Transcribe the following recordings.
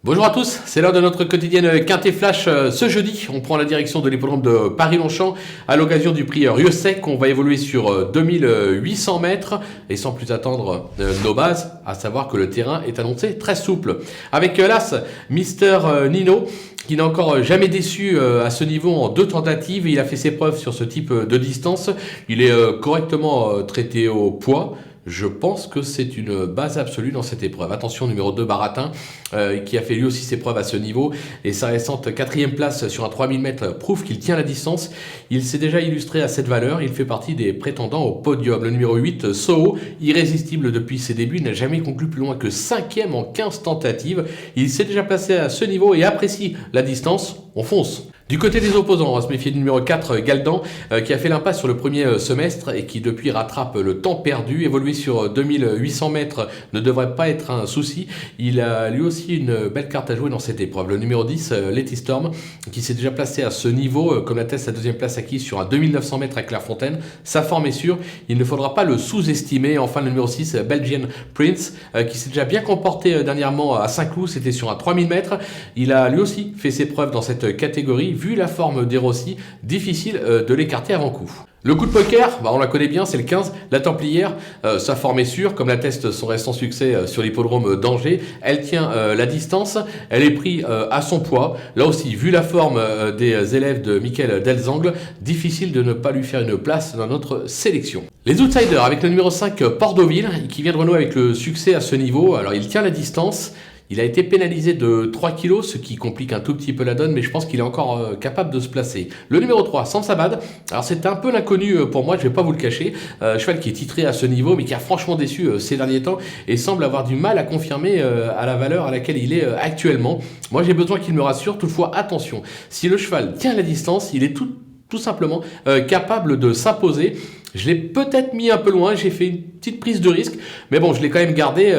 Bonjour à tous, c'est l'heure de notre quotidienne Quintet Flash. Ce jeudi, on prend la direction de l'hippodrome de Paris-Longchamp à l'occasion du prix Rieussec. On va évoluer sur 2800 mètres et sans plus attendre nos bases, à savoir que le terrain est annoncé très souple. Avec l'As, Mister Nino, qui n'a encore jamais déçu à ce niveau en 2 tentatives. Il a fait ses preuves sur ce type de distance. Il est correctement traité au poids. Je pense que c'est une base absolue dans cette épreuve. Attention, numéro 2, Baratin, qui a fait lui aussi ses preuves à ce niveau. Et sa récente 4e place sur un 3000 mètres prouve qu'il tient la distance. Il s'est déjà illustré à cette valeur. Il fait partie des prétendants au podium. Le numéro 8, Soho, irrésistible depuis ses débuts, n'a jamais conclu plus loin que 5e en 15 tentatives. Il s'est déjà placé à ce niveau et apprécie la distance. On fonce. Du côté des opposants, on va se méfier du numéro 4, Galdan, qui a fait l'impasse sur le premier semestre et qui depuis rattrape le temps perdu. Évoluer sur 2800 mètres ne devrait pas être un souci. Il a lui aussi une belle carte à jouer dans cette épreuve. Le numéro 10, Letty Storm, qui s'est déjà placé à ce niveau, comme l'atteste sa 2e place acquise sur un 2900 mètres à Clairefontaine. Sa forme est sûre, il ne faudra pas le sous-estimer. Enfin, le numéro 6, Belgian Prince, qui s'est déjà bien comporté dernièrement à Saint-Cloud, c'était sur un 3000 mètres. Il a lui aussi fait ses preuves dans cette catégorie. Vu la forme des Rossi, difficile de l'écarter avant coup. Le coup de poker, on la connaît bien, c'est le 15, la Templière. Sa forme est sûre, comme l'atteste son récent succès sur l'hippodrome d'Angers. Elle tient la distance, elle est prise à son poids. Là aussi, vu la forme des élèves de Michael Delzangle, difficile de ne pas lui faire une place dans notre sélection. Les outsiders, avec le numéro 5, Port-Deauville, qui vient de renouer avec le succès à ce niveau. Alors, il tient la distance. Il a été pénalisé de 3 kg, ce qui complique un tout petit peu la donne, mais je pense qu'il est encore capable de se placer. Le numéro 3, Sansabad, alors c'est un peu l'inconnu pour moi, je ne vais pas vous le cacher. Cheval qui est titré à ce niveau, mais qui a franchement déçu ces derniers temps et semble avoir du mal à confirmer à la valeur à laquelle il est actuellement. Moi j'ai besoin qu'il me rassure, toutefois attention, si le cheval tient la distance, il est tout simplement capable de s'imposer. Je l'ai peut-être mis un peu loin, j'ai fait une petite prise de risque, mais bon, je l'ai quand même gardé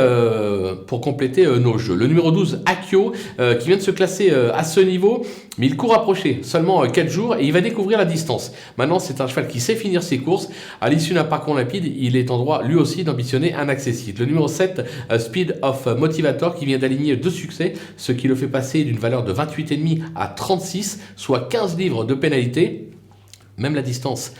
pour compléter nos jeux. Le numéro 12, Akio, qui vient de se classer à ce niveau, mais il court approché, seulement 4 jours, et il va découvrir la distance. Maintenant, c'est un cheval qui sait finir ses courses. À l'issue d'un parcours limpide, il est en droit, lui aussi, d'ambitionner un accessible. Le numéro 7, Speed of Motivator, qui vient d'aligner 2 succès, ce qui le fait passer d'une valeur de 28,5 à 36, soit 15 livres de pénalité. Même la distance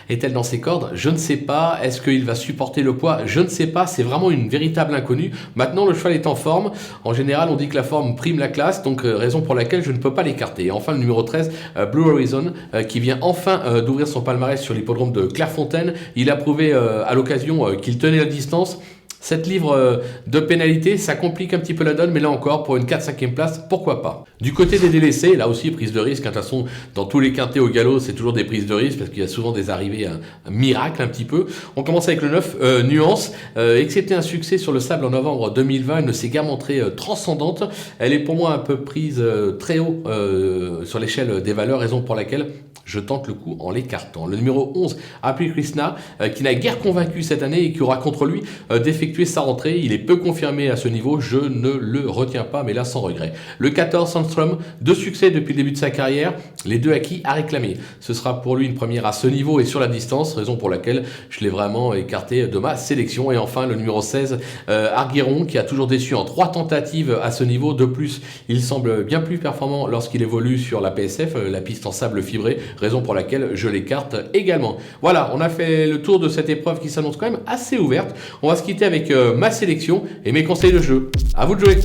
est-elle dans ses cordes? Je ne sais pas. Est-ce qu'il va supporter le poids? Je ne sais pas. C'est vraiment une véritable inconnue. Maintenant, le cheval est en forme. En général, on dit que la forme prime la classe, donc raison pour laquelle je ne peux pas l'écarter. Et enfin, le numéro 13, Blue Horizon, qui vient enfin d'ouvrir son palmarès sur l'hippodrome de Clairefontaine. Il a prouvé à l'occasion qu'il tenait la distance. 7 livres de pénalité, ça complique un petit peu la donne, mais là encore, pour une 4-5e place, pourquoi pas. Du côté des délaissés, là aussi, prise de risque. De toute façon, dans tous les quintés au galop, c'est toujours des prises de risque, parce qu'il y a souvent des arrivées, un miracle un petit peu. On commence avec le 9, Nuance. Excepté un succès sur le sable en novembre 2020, elle ne s'est guère montrée transcendante. Elle est pour moi un peu prise très haut sur l'échelle des valeurs, raison pour laquelle je tente le coup en l'écartant. Le numéro 11, Happy Krishna, qui n'a guère convaincu cette année et qui aura contre lui d'effectuer sa rentrée. Il est peu confirmé à ce niveau, je ne le retiens pas, mais là sans regret. Le 14, Sandstrom, 2 succès depuis le début de sa carrière, les 2 acquis à réclamer. Ce sera pour lui une première à ce niveau et sur la distance, raison pour laquelle je l'ai vraiment écarté de ma sélection. Et enfin le numéro 16, Argueron, qui a toujours déçu en 3 tentatives à ce niveau. De plus, il semble bien plus performant lorsqu'il évolue sur la PSF, la piste en sable fibré, raison pour laquelle je l'écarte également. Voilà, on a fait le tour de cette épreuve qui s'annonce quand même assez ouverte. On va se quitter avec ma sélection et mes conseils de jeu. À vous de jouer.